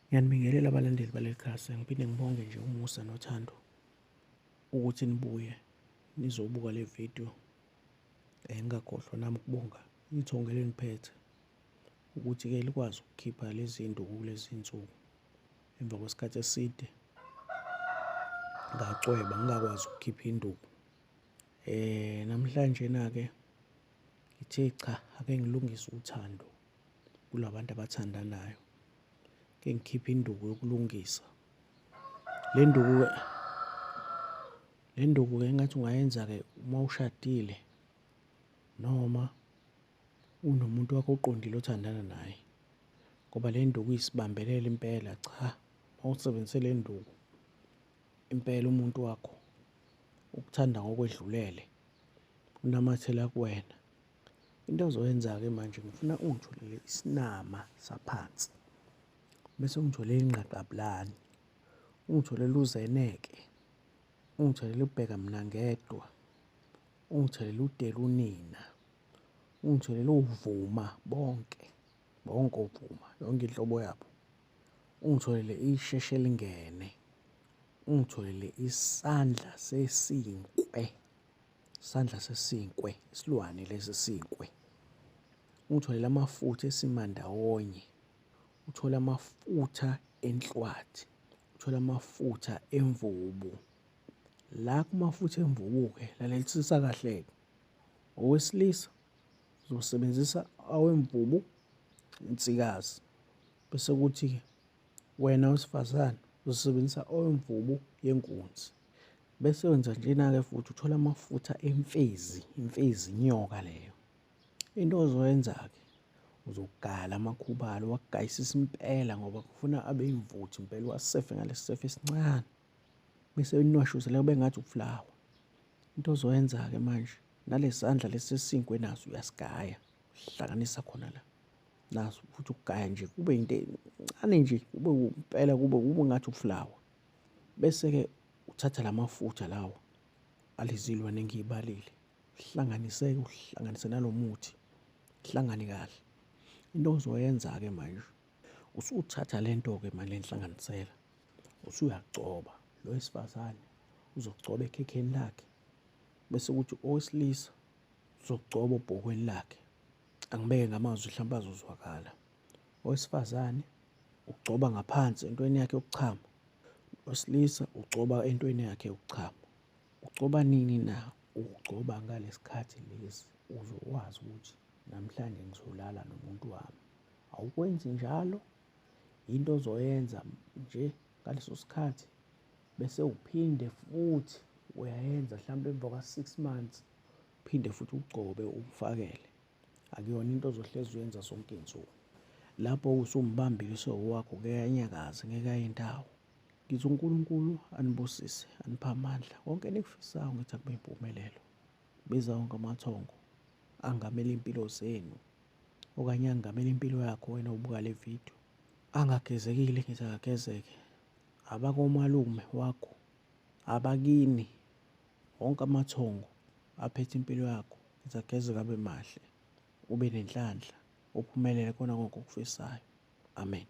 Ngiyanibingelela abalandeli baleli khasi, ngiphinde ngibonge nje umusa nothando ukuthi nibuye nizobuka le video. Ngingakhohlwa nami ukubonga ithonga eliniphethe ukuthi-ke likwazi ukukhipha lezi nduku kulezi nsuku emva kwesikhathi eside ngacweba ngingakwazi ukukhipha induku. Namhlanje-na-ke ngithe cha, ake ngilungise uthando kulabantu abathandanayo. Ke ngikhiphe induku yokulungisa le nduku-ke engathi ungayenza-ke uma ushadile noma unomuntu wakho oqondile othandana naye, ngoba le nduku isbambelelo impela. Cha, uma usebenzise le nduku impela umuntu wakho ukuthanda ngokwedlulele unamathela kuwena. Into ozoyenza-ke manje, ngifuna ungitholele isinama saphansi, bese ungitholele ingqaqabulane, ungitholele uzeneke, ungitholele ubheka mina ngedwa, ungitholele udela unina, ungitholele uvuma bonke uvuma yonke inhlobo yabo, ungitholele isheshe elingene, ungitholele isandla sesinkwe, isilwane lesi sinkwe, ungitholele amafutha esimandawonye, uthole amafutha enhlwathi, uthole amafutha emvubu. La kumafutha emvubu-ke lalelisisa kahle-ke, owesilisa uzosebenzisa awemvubu insikazi, bese kuthi-ke wena wesifazane uzosebenzisa awemvubu yenkunzi. Bese wenza njena-ke futhi uthola amafutha emfezi, inyoka leyo. Into ozoyenza-ke uzogala amakhubalo, uwagayisise impela ngoba kufuna abe yimvuthi impela, uwasefe ngalesi sefo esincane bese uniwashuzela kube ngathi ufulawa. Into ozoyenza-ke manje, nalesi sandla lesi sesinkwe naso uyasigaya, uhlanganisa khona la naso futhi ukugaya nje kube into encane nje, kube impela kube ngathi ufulawa. Bese-ke uthatha la mafutha lawa alezilwane engiyibalile, uhlanganise nalo muthi, kuhlangane kahle. Into ozoyenza-ke manje, usuthatha le nto-ke manje lenhlanganisela usuyagcoba. Lo wesifazane uzogcoba ekhekheni lakhe, bese kuthi owesilisa uzogcoba obhokweni lakhe. Angibeke ngamazwi mhlawumbe azozwakala. Owesifazane ugcoba ngaphansi entweni yakhe yokuchama, wesilisa ugcoba entweni yakhe yokuchama. Ugcoba nini na? Ugcoba ngalesikhathi lesi uzokwazi ukuthi namhlanje ngizolala nomuntu wami. Awukwenzi njalo, into ozoyenza nje ngaleso sikhathi, bese uphinde futhi uyayenza mhlawumbe emva kwa-6 months, uphinde futhi ugcobe ufakele. Akuyona into ozohlezi uyenza zonke iy'nsuku. Lapho usumbambile wakho ngeke anyakaze, ngeke aye indawo. Ngithi uNkulunkulu anibusise, aniphe amandla. Konke enikufisayo ngithi akube impumelelo. Biza wonke amathongo angamele iy'mpilo zenu, okanye angamele impilo yakho wena ubuka le video. Angagezekile ngithi akagezeke, abakomalume wakho, abakini, wonke amathongo aphethe impilo yakho ngithi agezeke abe mahle, ube nenhlanhla, uphumelele kona konke okufisayo. Amen.